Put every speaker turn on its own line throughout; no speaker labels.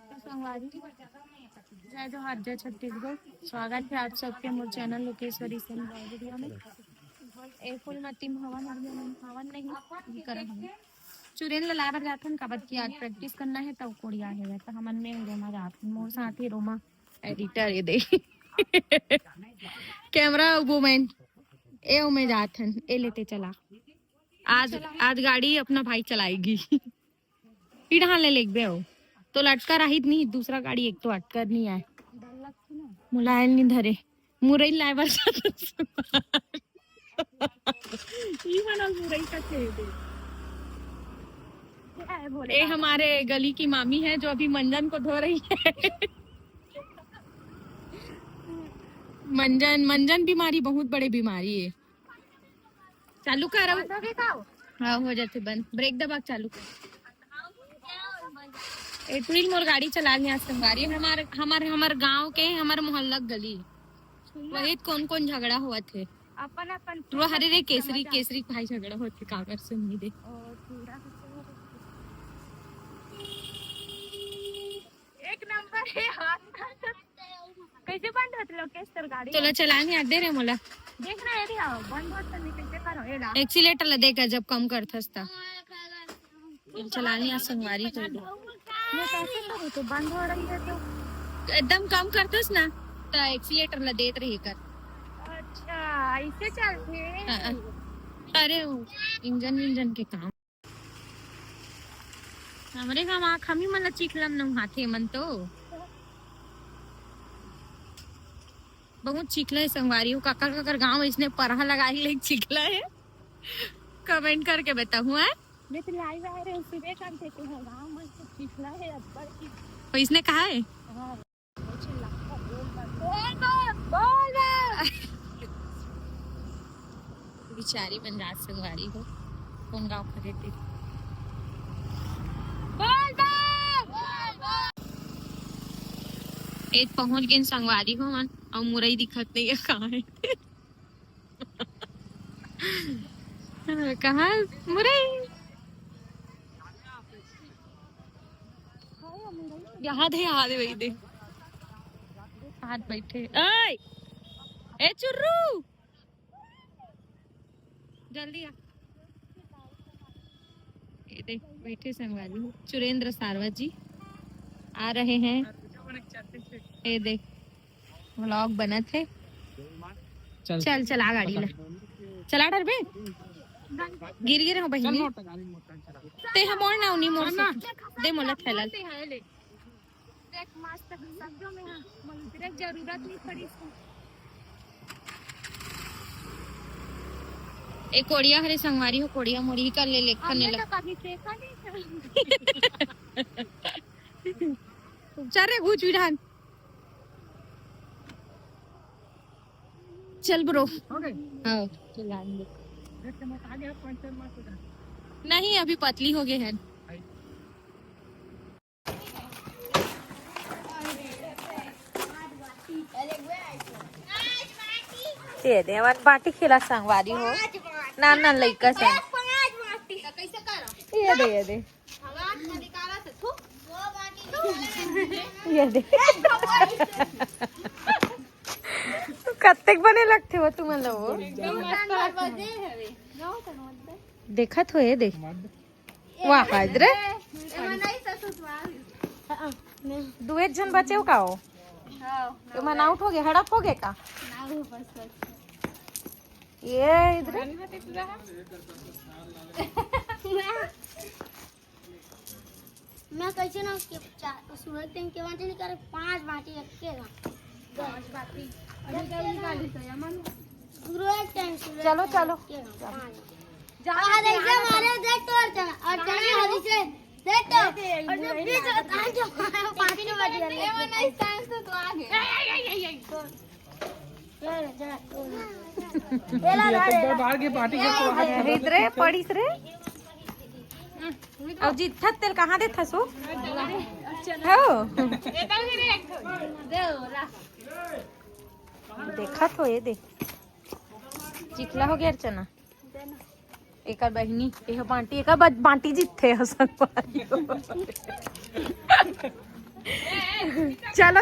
जय जोहार, जय छत्तीसगढ़। स्वागत है आप सबके मोर चैनल लोकेश्वरी से वीडियो में। ए फूलमती में हवन नहीं कर हम चुरेन ला बर जाथन काबर की आज प्रैक्टिस करना है तब कोड़िया है तो हमन में रोमा जाथन मोर साथी रोमा एडिटर ये दे कैमरा वुमेन ए में जाथन ए लेते चला। आज गाड़ी अपना भाई चलाएगी इधर ले लेक बे तो लटका रही नहीं दूसरा गाड़ी एक तो अटकर नहीं आए मुलायम नहीं धरे मुरई लाए बर ये हमारे गली की मामी है जो अभी मंजन को धो रही है मंजन बीमारी बहुत बड़ी बीमारी है। चालू कर हाँ हो जाते बंद ब्रेक दबा चालू कर एटुइल मोर गाड़ी चला गया संगवारी हमार गांव के हमार मोहल्ला गली वही कौन कौन झगड़ा हुआ थे अपन तो हरे रे केसरी भाई झगड़ा होते कागर से नहीं दे एक नंबर है कैसे बंद होत लोकेस्टर गाड़ी तोला चलाने दे रे मोला देखना है रे बंद होत नहीं कैसे करो एला एक्सीलेटर ला देकर जब कम करथस ता चलाने आ संगवारी तो ये कैसे करो तो बंद हो रही है तो एकदम कम करथस ना तो एक्सीलेटर ला देत रही कर। अच्छा ऐसे चलते अरे इंजन के काम हमरे गाँव आँख हमी मन चिखलम न हाथे मन तो बहुत चिखला है संगवारी हो काकर गाँव इसने परहा लगा ही ले चिखला है कमेंट करके बताऊँ है मैं तो लाइव आ रहे सुबह करते थे गाँव में तो चिखला है अब्बर की तो इसने कहा है बिचारी बनराज संगवारी हो कौन गाँव खड़े थे एक पहुंच गए संगवारी हो मन और मुरई दिखत नहीं है कहाँ मुरई याद है वही दे हाथ बैठे ए चुर्रू जल्दी आ ये देख बैठे संगवारी हो चुरेंद्र सारवत जी आ रहे हैं ये देख व्लॉग बना थे चल चला गाड़ी ला चला डर बे गिर हो बहिनी ते हम और ना उनी मोर दे मोला थैला देख मस्त समझो में मंदिर जरूरत नहीं पड़ी एक कोड़िया हरे संगवारी हो कोड़िया मोड़ी का ले लेखने लग चल रे घूच विधान चल ब्रो हाँ नहीं अभी पतली हो गए हैं दे दे वन बाटी खिला संगवारी हो ना लइका से ये दे ये दे कत्तेक बने लगते हो तुम लोग देखा तो ये दे वाह रे दुए जन बचे का हो तो मन आउट हो गए हड़प हो गए का ये इधर
मैं कैसे ना उसके सूरज दिन के बाटी निकाले 5 बाटी रखेगा 5 बाटी निकाली तो यमन सूरज टाइम
चलो
जा दे मारे देख तो और चना हरी से देख तो और जो बीच आ जो पानी में बच गया ये नहीं साइंस तो आगे
बाहर की पार्टी के
इधर पड़ीस रे अब जी तेल कहाँ दे थसो हो देखा तो ये दे चिखला हो गया चना एक बहनी एक बांटी एक बांटी जिथे हसन चलो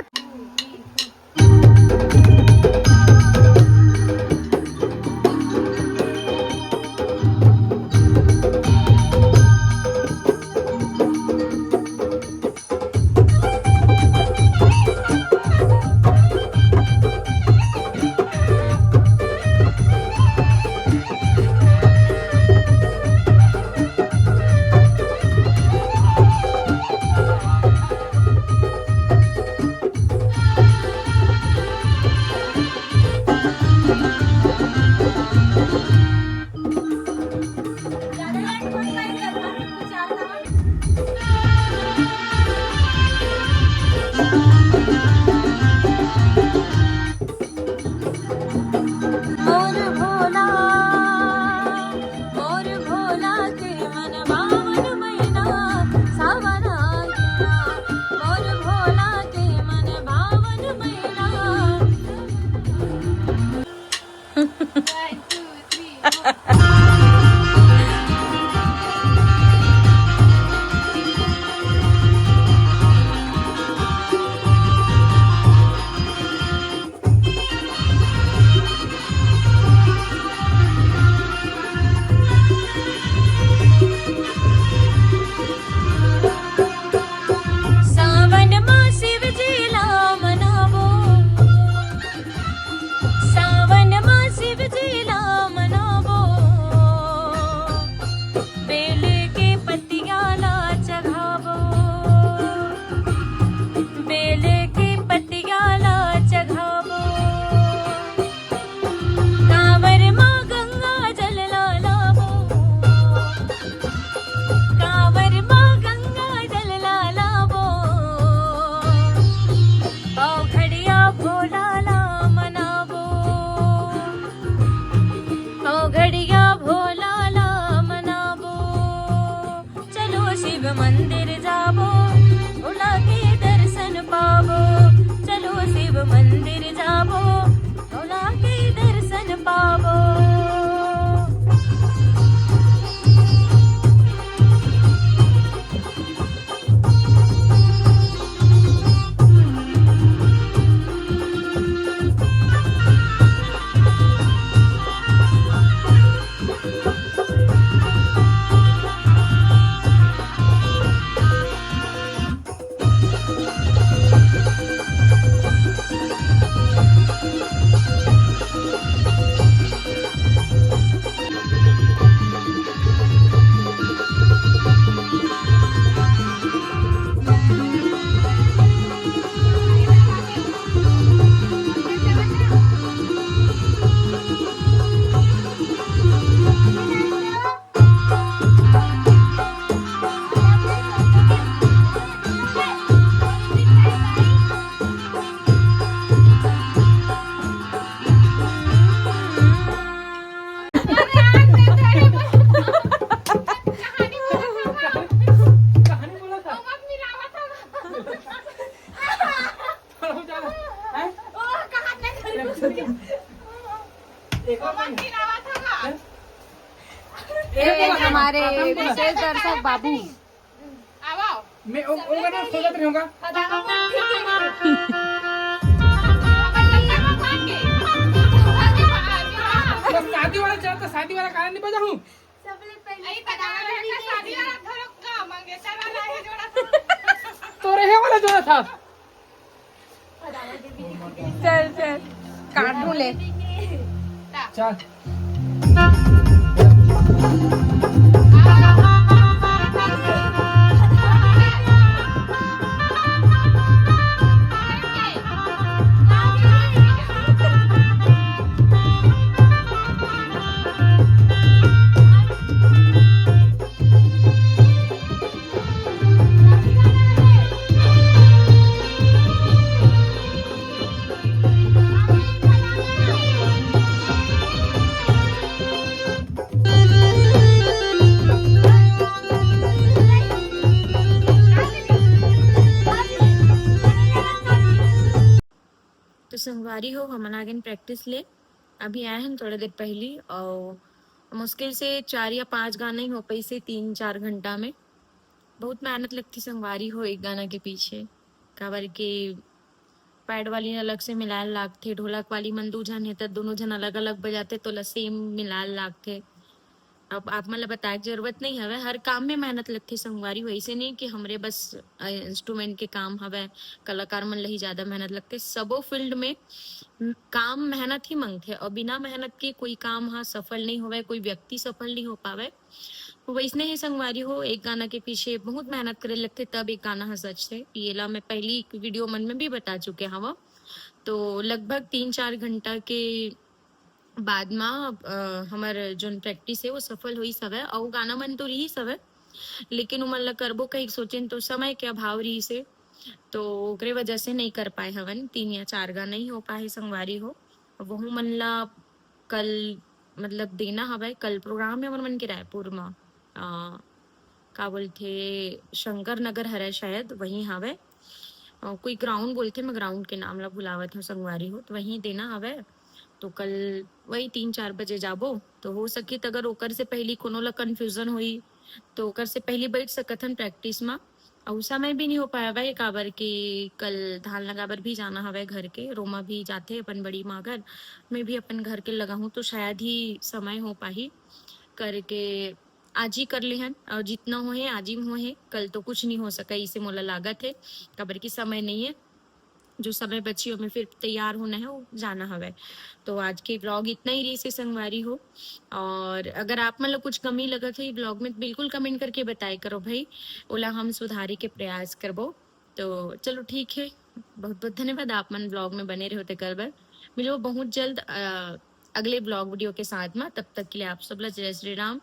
मंदिर जाबो भोला के दर्शन पावो चलो शिव मंदिर जाबो भोला के दर्शन पावो हमारे विशेष दर्शक बाबू
मैं ओगा सोचत रहूंगा शादी वाला चल तो शादी वाला कारण नहीं बजा हूँ तो रहे वाला जोड़ा था
चल चल काटू ले
चल
तो संगवारी हो हमन आगे प्रैक्टिस ले अभी आए हैं थोड़ी देर पहली और मुश्किल से 4 या 5 गाना ही हो पाई से 3-4 घंटा में बहुत मेहनत लगती संगवारी हो एक गाना के पीछे काबर के पैड वाली अलग से मिलाए लागथे, ढोलक वाली मन 2 जन हे त दोनों जन अलग अलग बजाते तो ला सेम मिलाए लागथे। अब आप मतलब बताए की जरूरत नहीं हवे, हर काम में मेहनत लगती संगवारी, वैसे नहीं कि हमरे बस इंस्ट्रूमेंट के काम हवे, कलाकार मन ला ही ज्यादा मेहनत लगते। सबो फील्ड में काम मेहनत ही मांगथे और बिना मेहनत के कोई काम हा सफल नहीं होवे, कोई व्यक्ति सफल नहीं हो पावे। वैसने ही संगवारी हो, एक गाना के पीछे बहुत मेहनत करे लगते तब एक गाना हा सच थे। ये ला मैं पहली वीडियो मन में भी बता चुके हवा। तो लगभग 3-4 घंटा के बाद में हमार जोन प्रैक्टिस है वो सफल हुई सवे और गाना मन तो रही सवे, लेकिन उमन ला करबो कहीं सोचें तो समय के अभाव रही से, तो ओकरे वजह से नहीं कर पाए हवन। 3 या 4 गाना ही हो पाए संगवारी हो। वहू मन ला कल मतलब देना हवे। कल प्रोग्राम है हमन मन के रायपुर में, का बोलथे शंकर नगर हरे शायद, वहीं हवे। कोई ग्राउंड बोलथे, मैं ग्राउंड के नाम ला भुलावत हूँ संगवारी हो, तो वहीं देना हवे। तो कल वही 3-4 बजे जाबो, तो हो सके तो अगर ओकर से पहली कोनो ला कंफ्यूजन हुई तो ओकर से पहली बैठ सकथन प्रैक्टिस में। और समय भी नहीं हो पाया भाई, काबर कि कल धान लगाबर भी जाना हवे घर के, रोमा भी जाते अपन बड़ी माँ घर, मैं भी अपन घर के लगा हूँ, तो शायद ही समय हो पाही करके आज ही कर लेहन। और जितना हो है आज ही हो है, कल तो कुछ नहीं हो सका, इसे मोला लागत है काबर की समय नहीं है। जो समय बची हो में फिर तैयार होना है, वो जाना हवे। तो आज के ब्लॉग इतना ही रही से संगवारी हो। और अगर आप मतलब कुछ कमी लगत है ब्लॉग में, बिल्कुल कमेंट करके बताए करो भाई, ओला हम सुधारे के प्रयास करबो। तो चलो ठीक है, बहुत बहुत धन्यवाद आप मन ब्लॉग में बने रहे कर बार। मिलो बहुत जल्द अगले ब्लॉग वीडियो के साथ में, तब तक के लिए आप सब ला जय श्री राम।